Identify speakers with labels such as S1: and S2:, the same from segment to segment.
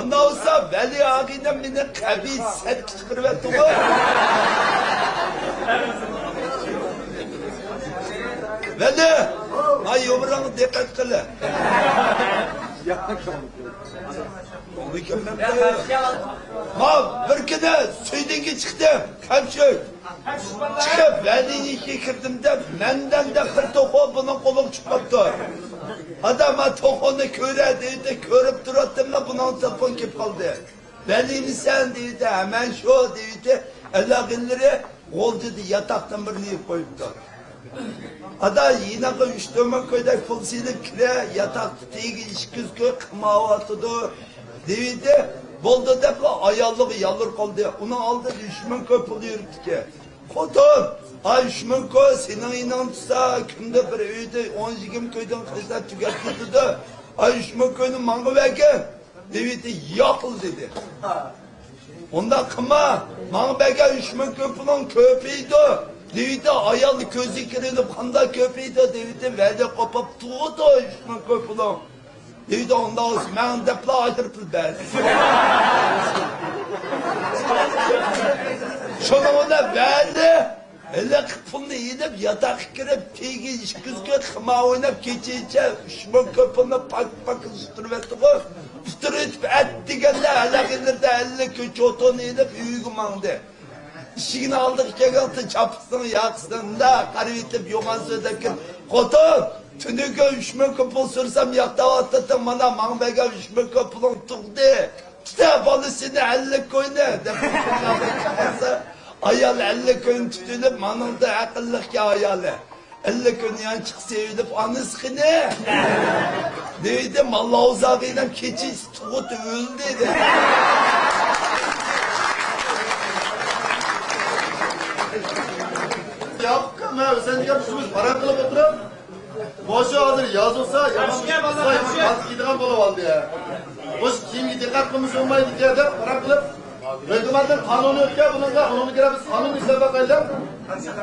S1: Anda olsa Veli ağayla beni kabi set çıkırıp etti o. Veli, ay yumruğunu dikkat kılı. Ma bir kere söydeki çıktım, kamşöy. Çıkıp Veli'nin işe girdim de, menden de bir toku bunun kolum çıkmadı. Adama tokunu köredi, körüp durattım da bunun telefon kip kaldı. Veli'ni sen dedi, hemen şu dedi, elagilleri oldu dedi, yataktan birini yiyip koyuptu. Ada yine ki 3-4 köyde pul silip kire, yatak tutuyu iş küzgü kımağı atıdı. Dedi, boldu defa ayarlığı yalır kaldı. Onu aldı, 3 köy pulu yürüttü ki. Kotun, ay 3 köy senin inan tutsa, kümde bir öydü, 10-20 köyden kızlar tüketti dedi. Ay 3 köyünün mangı verken, dedi, yakıl dedi. Onda kıma, mangı verken 3 köy pulun köpüydü. Devide ayalı közü kırılıp kanda köpeği de devide verde kopap tuğdu işman köpülan. Devide onda olsun, ben depla ayırpıl ben. Şuna ona verdi, elle kıpılını yiyip yatak kirip, teygi iş küzgü kıma oynayıp geçice işman köpüğünü pak ısıtırıp etti o. Isıtırıp etti gelle, hele gelirde elle köçü otonu yiyip üyügümandı. İşini aldık kegaltı çapısını yaksın da karıvitip yoğan sözdeki Kotun tünüge 3 köpül sürsem yakta atlatın bana manbega 3 köpülün tuğdu işte balısını 50 köyne ayal 50 köyün tütülüp manıldı akıllık ki ayalı 50 köyün yan çıksa öylüp anıskını neydim Allah uzağıyla keçi tuğut öldü
S2: Yapkın ha, sen yapmışsınız, paran kılıp oturup boşu hazır yazılsa, yaman yazı gidiğen bolu oldu ya. Boş kimgi dikkat kılmış olmaydı diye de paran kılıp hükümetin kanunu ötke bununla, kanunu giremiz, kanun işler bakayla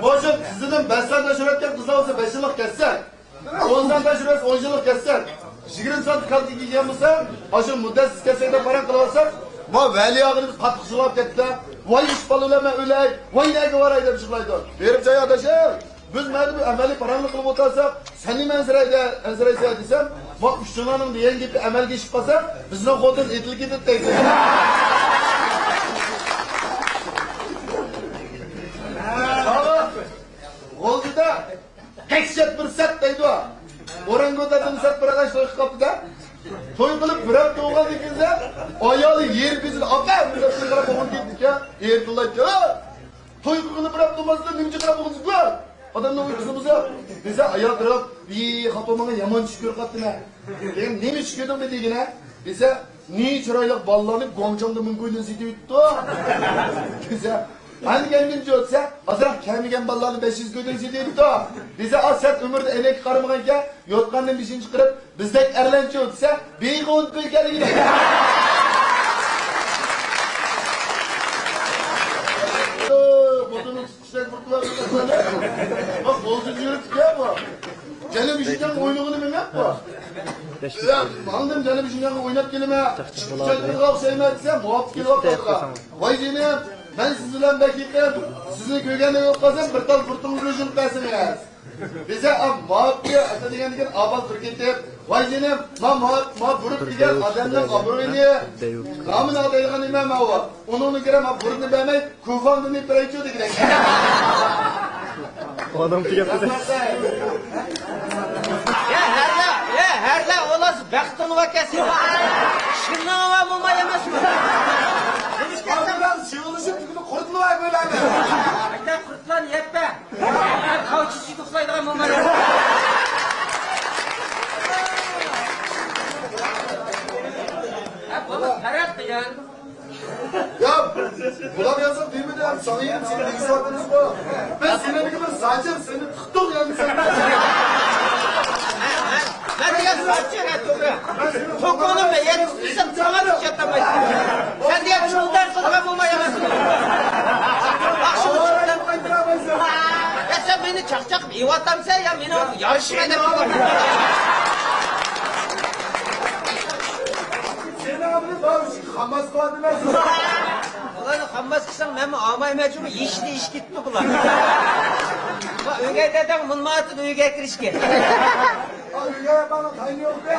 S2: boşu sizinin 5 saat meşhuretken kızlar olsa 5 yıllık kessen 10 saat meşhuret 10 yıllık kessen 20 saat kaldı giyeceğim olsa boşu müddessiz kesseyde paran kılıp ma veli ağırız katkı sılap ettiler. Vay iş balılama öley, vay neyge var ayda bir çıklaydı. Verip çay adaşım, biz meyde bir emeli paranlı kılıp otarsak, seni ensireyse desem, bak Üçtünan'ın diyen gibi emel geçip kalsa, bizden kodun etil gidip deydi. Ama, oldu da, tekşet bir set deydi o. Orango'da bir set bir ağaç soğuk kaptı da, toy kılıp bırak doğal dikilse, ayalı yer bizim, apa bir kıra boğun gittik ya, yer kılaydı ya. Toy kılıp bırak doğmazsa, nimci kıra boğun gittik ya. Adamla uykuzumuza, bize ayağı kırıp, bir kapamana yaman çıkıyor kattına. Benim nemi çıkıyordum dediğine, bize niye çıraylık ballanıp, gongcamda münkoyduğun zidi yuttu. Bize, hani kendimce ötse, azrak kendigen ballarını 500 gödün zidi yuttu. Bize az set ömürde emek karımağınca, yotkandan bir şey çıkarıp, bizdek erlençe ötse, bir koğun köykeli gidiyor. Bodunun kuşak vurtular. Bak bolcu yürüttük ya bu. Canım işinden oynuğunu bilmem bu. Aldım canım işinden oynat kelime. Kuşak kırgak şeyime etsem muhafız kelime kaldılar. Vay canım ben sizinle bekledim. Sizin köygende yok kalsam bir tal fırtın rüjün besiniz. Bize muhafız diye ata degen abad turketip. Vay canım ma vurup digen adamdan aburuyla. Ramın adaygan imam hava. Onu göre ma vurunu beğenmeyi kufandını ipirayçıyordu gidelim.
S3: O adam ki yaptı.
S4: Ya herle olası baktın vakası. Şundan var mı yemez mi?
S2: Adam şıvılışıp tükünü kurtlu var böyle abi.
S4: Ayda kurtlan yep be. Kavçısı tuksaydı ama mı? Baba parattı ya.
S2: Ya bulam yazıp değil mi de sana yerim senin bilgisayarınız bu. Ben senin gibi sadece seni tuttum yani sen.
S4: Hadi ya saçma tobe. Tokonum be yetiştirsem sana bir şey yapamayız. Sen diye çuldan sonra bulma yamasın. Bak şu çuldan koyduramayız. Ya sen beni çakacak mı? İvatam sen ya beni yarışma da.
S2: Seni Adamın davuşu Hamas kadınlar.
S4: Ulan qammas qilsang men olmaymanchimi? Ishni ish ketdi bular. Va uyga aytadan munmatib uyga kirishga.
S2: Uyga bana kaynıyor be.